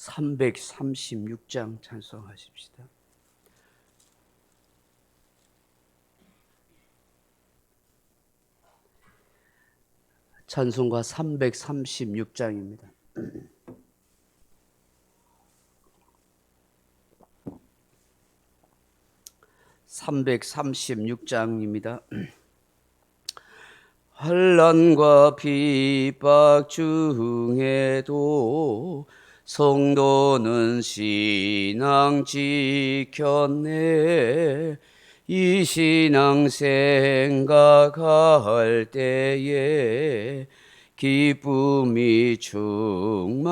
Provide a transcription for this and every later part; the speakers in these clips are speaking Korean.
336장 찬송하십시다. 찬송가 336장입니다. (336장입니다) 환난과 핍박 중에도 성도는 신앙 지켰네. 이 신앙 생각할 때에 기쁨이 충만하도다.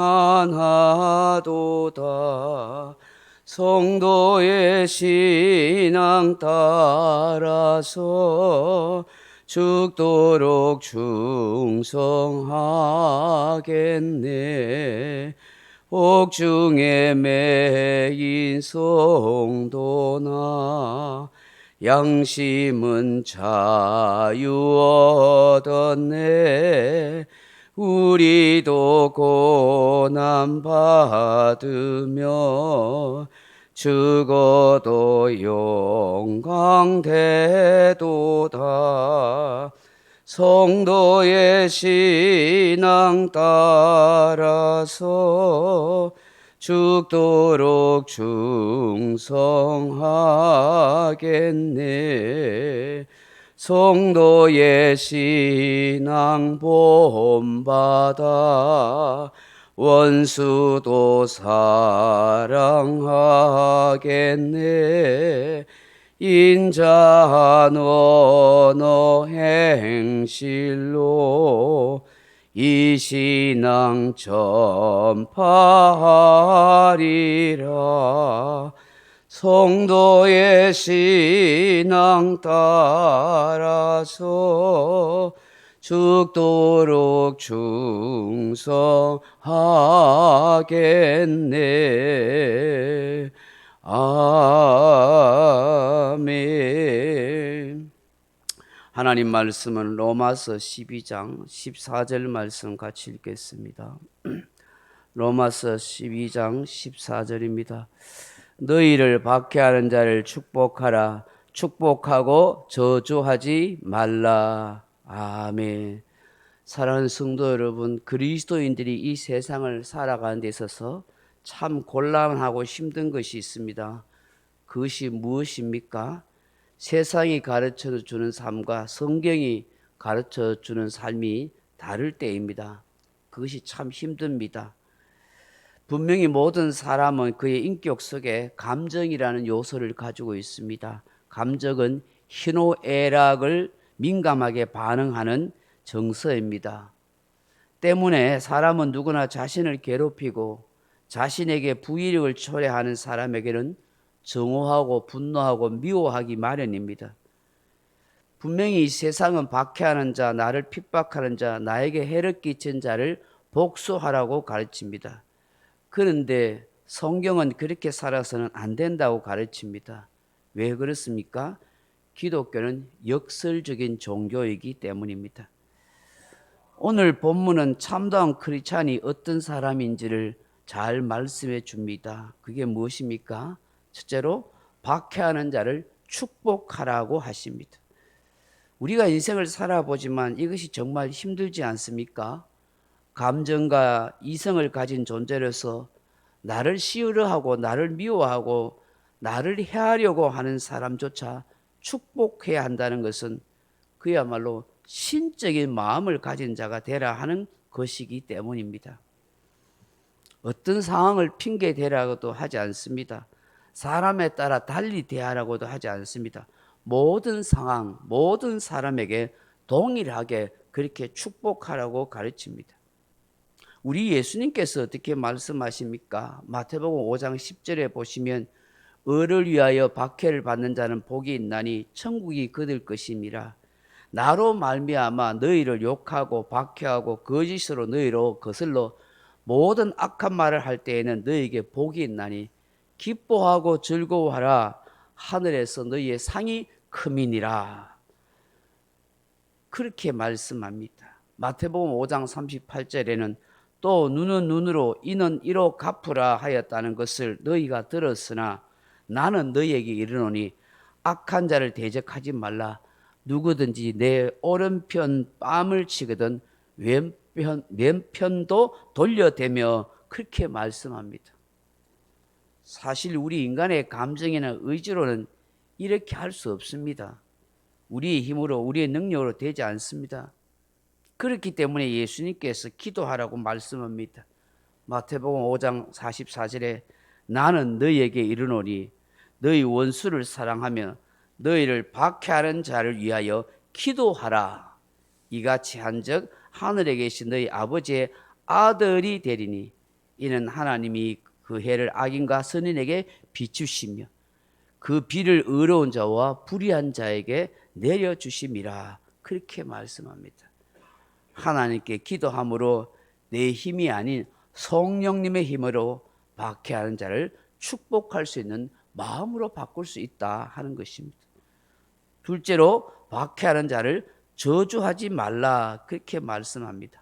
성도의 신앙 따라서 죽도록 충성하겠네. 옥중에 매인 성도나 양심은 자유 얻었네. 우리도 고난 받으며 죽어도 영광되도다. 성도의 신앙 따라서 죽도록 충성하겠네. 성도의 신앙 본받아 원수도 사랑하겠네. 인자한 언어 행실로 이 신앙 전파하리라. 성도의 신앙 따라서 죽도록 충성하겠네. 아멘. 하나님 말씀은 로마서 12장 14절 말씀 같이 읽겠습니다. 로마서 12장 14절입니다. 너희를 박해하는 자를 축복하라. 축복하고 저주하지 말라. 아멘. 사랑하는 성도 여러분, 그리스도인들이 이 세상을 살아가는 데 있어서 참 곤란하고 힘든 것이 있습니다. 그것이 무엇입니까? 세상이 가르쳐주는 삶과 성경이 가르쳐주는 삶이 다를 때입니다. 그것이 참 힘듭니다. 분명히 모든 사람은 그의 인격 속에 감정이라는 요소를 가지고 있습니다. 감정은 희노애락을 민감하게 반응하는 정서입니다. 때문에 사람은 누구나 자신을 괴롭히고 자신에게 불이익을 초래하는 사람에게는 정오하고 분노하고 미워하기 마련입니다. 분명히 이 세상은 박해하는 자, 나를 핍박하는 자, 나에게 해를 끼친 자를 복수하라고 가르칩니다. 그런데 성경은 그렇게 살아서는 안 된다고 가르칩니다. 왜 그렇습니까? 기독교는 역설적인 종교이기 때문입니다. 오늘 본문은 참다운 크리스찬이 어떤 사람인지를 잘 말씀해 줍니다. 그게 무엇입니까? 첫째로 박해하는 자를 축복하라고 하십니다. 우리가 인생을 살아보지만 이것이 정말 힘들지 않습니까? 감정과 이성을 가진 존재로서 나를 싫어하고 나를 미워하고 나를 해하려고 하는 사람조차 축복해야 한다는 것은 그야말로 신적인 마음을 가진 자가 되라 하는 것이기 때문입니다. 어떤 상황을 핑계 대라고도 하지 않습니다. 사람에 따라 달리 대하라고도 하지 않습니다. 모든 상황, 모든 사람에게 동일하게 그렇게 축복하라고 가르칩니다. 우리 예수님께서 어떻게 말씀하십니까? 마태복음 5장 10절에 보시면 의를 위하여 박해를 받는 자는 복이 있나니 천국이 그들 것이니라. 나로 말미암아 너희를 욕하고 박해하고 거짓으로 너희로 거슬러 모든 악한 말을 할 때에는 너희에게 복이 있나니 기뻐하고 즐거워하라. 하늘에서 너희의 상이 크미니라. 그렇게 말씀합니다. 마태복음 5장 38절에는 또 눈은 눈으로 이는 이로 갚으라 하였다는 것을 너희가 들었으나 나는 너희에게 이르노니 악한 자를 대적하지 말라. 누구든지 내 오른편 뺨을 치거든 왼편도 돌려대며 그렇게 말씀합니다. 사실 우리 인간의 감정이나 의지로는 이렇게 할 수 없습니다. 우리의 힘으로 우리의 능력으로 되지 않습니다. 그렇기 때문에 예수님께서 기도하라고 말씀합니다. 마태복음 5장 44절에 나는 너희에게 이르노니 너희 원수를 사랑하며 너희를 박해하는 자를 위하여 기도하라. 이같이 한즉 하늘에 계신 너희 아버지의 아들이 되리니 이는 하나님이 그 해를 악인과 선인에게 비추시며 그 비를 의로운 자와 불의한 자에게 내려주심이라. 그렇게 말씀합니다. 하나님께 기도함으로 내 힘이 아닌 성령님의 힘으로 박해하는 자를 축복할 수 있는 마음으로 바꿀 수 있다 하는 것입니다. 둘째로 박해하는 자를 저주하지 말라 그렇게 말씀합니다.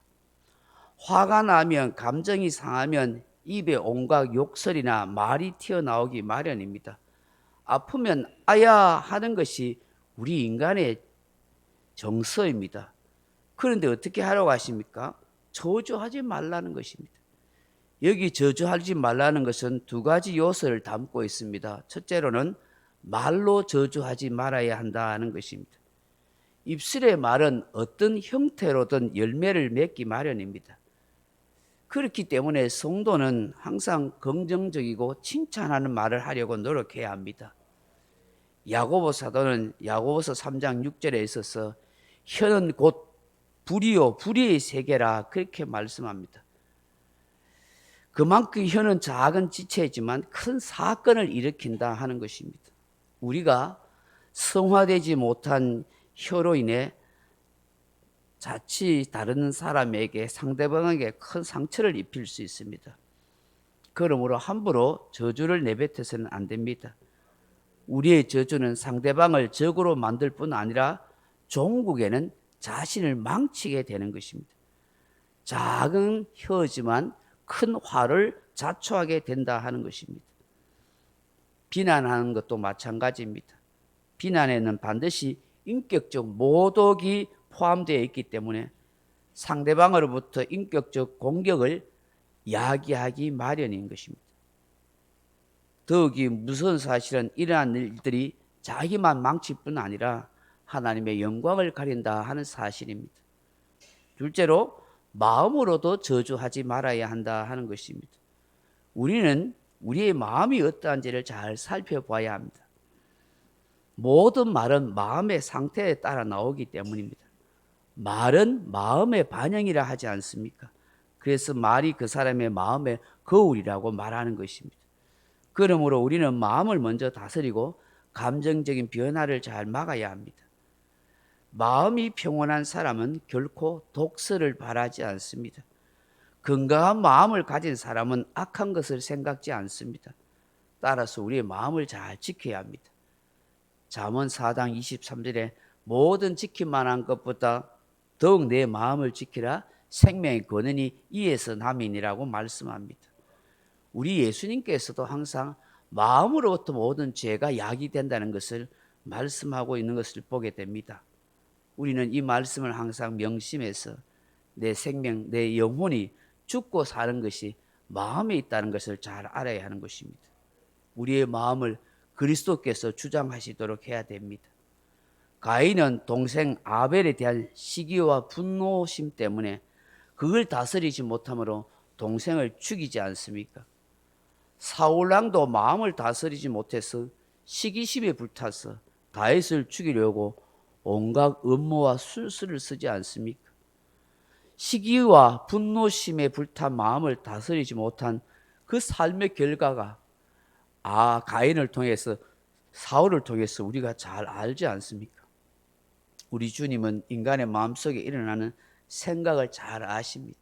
화가 나면 감정이 상하면 입에 온갖 욕설이나 말이 튀어나오기 마련입니다. 아프면 아야 하는 것이 우리 인간의 정서입니다. 그런데 어떻게 하라고 하십니까? 저주하지 말라는 것입니다. 여기 저주하지 말라는 것은 두 가지 요소를 담고 있습니다. 첫째로는 말로 저주하지 말아야 한다는 것입니다. 입술의 말은 어떤 형태로든 열매를 맺기 마련입니다. 그렇기 때문에 성도는 항상 긍정적이고 칭찬하는 말을 하려고 노력해야 합니다. 야고보 사도는 야고보서 3장 6절에 있어서 혀는 곧 불이요 불의의 세계라 그렇게 말씀합니다. 그만큼 혀는 작은 지체이지만 큰 사건을 일으킨다 하는 것입니다. 우리가 성화되지 못한 혀로 인해 자칫 다른 사람에게 상대방에게 큰 상처를 입힐 수 있습니다. 그러므로 함부로 저주를 내뱉어서는 안 됩니다. 우리의 저주는 상대방을 적으로 만들 뿐 아니라 종국에는 자신을 망치게 되는 것입니다. 작은 혀지만 큰 화를 자초하게 된다 하는 것입니다. 비난하는 것도 마찬가지입니다. 비난에는 반드시 인격적 모독이 포함되어 있기 때문에 상대방으로부터 인격적 공격을 야기하기 마련인 것입니다. 더욱이 무서운 사실은 이러한 일들이 자기만 망칠 뿐 아니라 하나님의 영광을 가린다 하는 사실입니다. 둘째로 마음으로도 저주하지 말아야 한다 하는 것입니다. 우리는 우리의 마음이 어떠한지를 잘 살펴봐야 합니다. 모든 말은 마음의 상태에 따라 나오기 때문입니다. 말은 마음의 반영이라 하지 않습니까? 그래서 말이 그 사람의 마음의 거울이라고 말하는 것입니다. 그러므로 우리는 마음을 먼저 다스리고 감정적인 변화를 잘 막아야 합니다. 마음이 평온한 사람은 결코 독설을 바라지 않습니다. 건강한 마음을 가진 사람은 악한 것을 생각지 않습니다. 따라서 우리의 마음을 잘 지켜야 합니다. 잠언 4장 23절에 모든 지킬 만한 것보다 더욱 내 마음을 지키라 생명의 근원이 이에서 남이니라고 말씀합니다. 우리 예수님께서도 항상 마음으로부터 모든 죄가 야기된다는 것을 말씀하고 있는 것을 보게 됩니다. 우리는 이 말씀을 항상 명심해서 내 생명, 내 영혼이 죽고 사는 것이 마음에 있다는 것을 잘 알아야 하는 것입니다. 우리의 마음을 그리스도께서 주장하시도록 해야 됩니다. 가인은 동생 아벨에 대한 시기와 분노심 때문에 그걸 다스리지 못함으로 동생을 죽이지 않습니까? 사울왕도 마음을 다스리지 못해서 시기심에 불타서 다윗을 죽이려고 온갖 음모와 술수를 쓰지 않습니까? 시기와 분노심에 불탄 마음을 다스리지 못한 그 삶의 결과가 가인을 통해서 사울을 통해서 우리가 잘 알지 않습니까? 우리 주님은 인간의 마음속에 일어나는 생각을 잘 아십니다.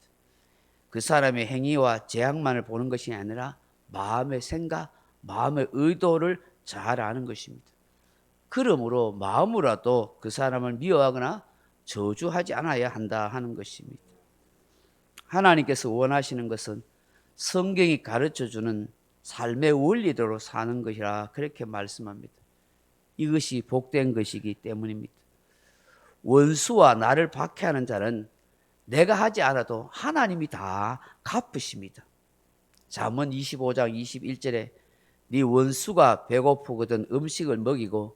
그 사람의 행위와 재앙만을 보는 것이 아니라 마음의 생각, 마음의 의도를 잘 아는 것입니다. 그러므로 마음으로라도 그 사람을 미워하거나 저주하지 않아야 한다 하는 것입니다. 하나님께서 원하시는 것은 성경이 가르쳐주는 삶의 원리대로 사는 것이라 그렇게 말씀합니다. 이것이 복된 것이기 때문입니다. 원수와 나를 박해하는 자는 내가 하지 않아도 하나님이 다 갚으십니다. 잠언 25장 21절에 네 원수가 배고프거든 음식을 먹이고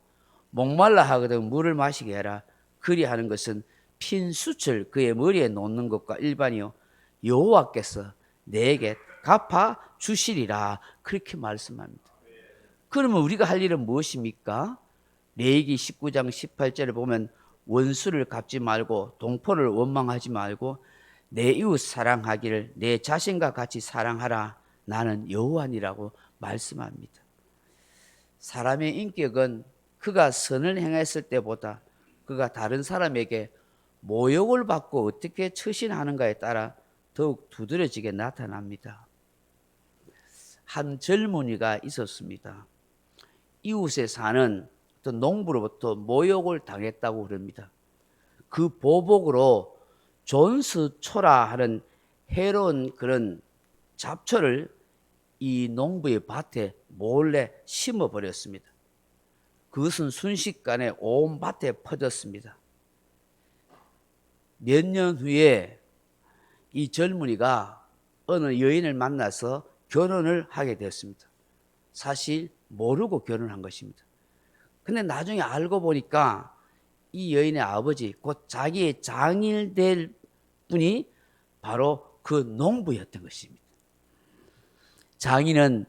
목말라 하거든 물을 마시게 해라. 그리하는 것은 핀수철 그의 머리에 놓는 것과 일반이요 여호와께서 내게 갚아 주시리라. 그렇게 말씀합니다. 그러면 우리가 할 일은 무엇입니까? 레위기 19장 18절을 보면 원수를 갚지 말고 동포를 원망하지 말고 내 이웃 사랑하기를 내 자신과 같이 사랑하라. 나는 여호와니라고 말씀합니다. 사람의 인격은 그가 선을 행했을 때보다 그가 다른 사람에게 모욕을 받고 어떻게 처신하는가에 따라 더욱 두드러지게 나타납니다. 한 젊은이가 있었습니다. 이웃에 사는 어떤 농부로부터 모욕을 당했다고 그럽니다. 그 보복으로 존스초라 하는 해로운 그런 잡초를 이 농부의 밭에 몰래 심어버렸습니다. 그것은 순식간에 온 밭에 퍼졌습니다. 몇 년 후에 이 젊은이가 어느 여인을 만나서 결혼을 하게 됐습니다. 사실 모르고 결혼한 것입니다. 근데 나중에 알고 보니까 이 여인의 아버지, 곧 자기의 장일 될 분이 바로 그 농부였던 것입니다. 장인은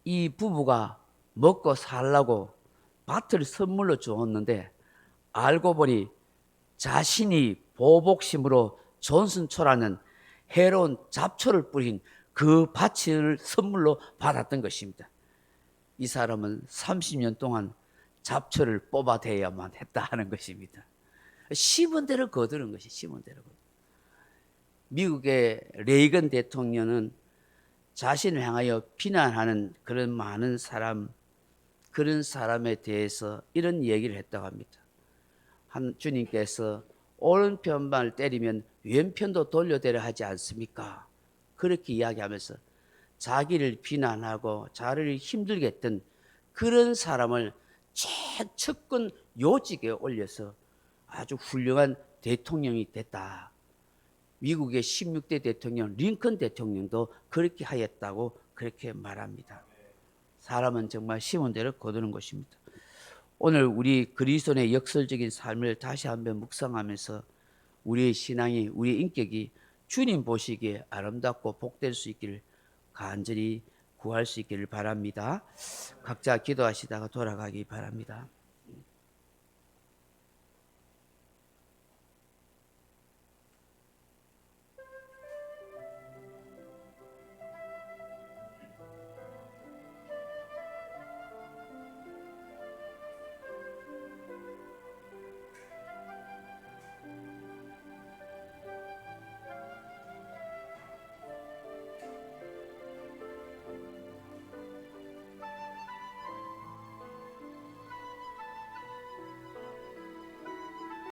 이 부부가 먹고 살라고 밭을 선물로 주었는데 알고 보니 자신이 보복심으로 존슨초라는 해로운 잡초를 뿌린 그 밭을 선물로 받았던 것입니다. 이 사람은 30년 동안 잡초를 뽑아대야만 했다 하는 것입니다. 심은 대로 거두는 것이 심은 대로. 미국의 레이건 대통령은 자신을 향하여 비난하는 그런 많은 사람, 그런 사람에 대해서 이런 얘기를 했다고 합니다. 한 주님께서 오른편만 때리면 왼편도 돌려대려 하지 않습니까? 그렇게 이야기하면서 자기를 비난하고 자기를 힘들게 했던 그런 사람을 최측근 요직에 올려서 아주 훌륭한 대통령이 됐다. 미국의 16대 대통령 링컨 대통령도 그렇게 하였다고 그렇게 말합니다. 사람은 정말 심은 대로 거두는 것입니다. 오늘 우리 그리스도의 역설적인 삶을 다시 한번 묵상하면서 우리의 신앙이, 우리의 인격이 주님 보시기에 아름답고 복될 수 있기를 간절히 구할 수 있기를 바랍니다. 각자 기도하시다가 돌아가기 바랍니다.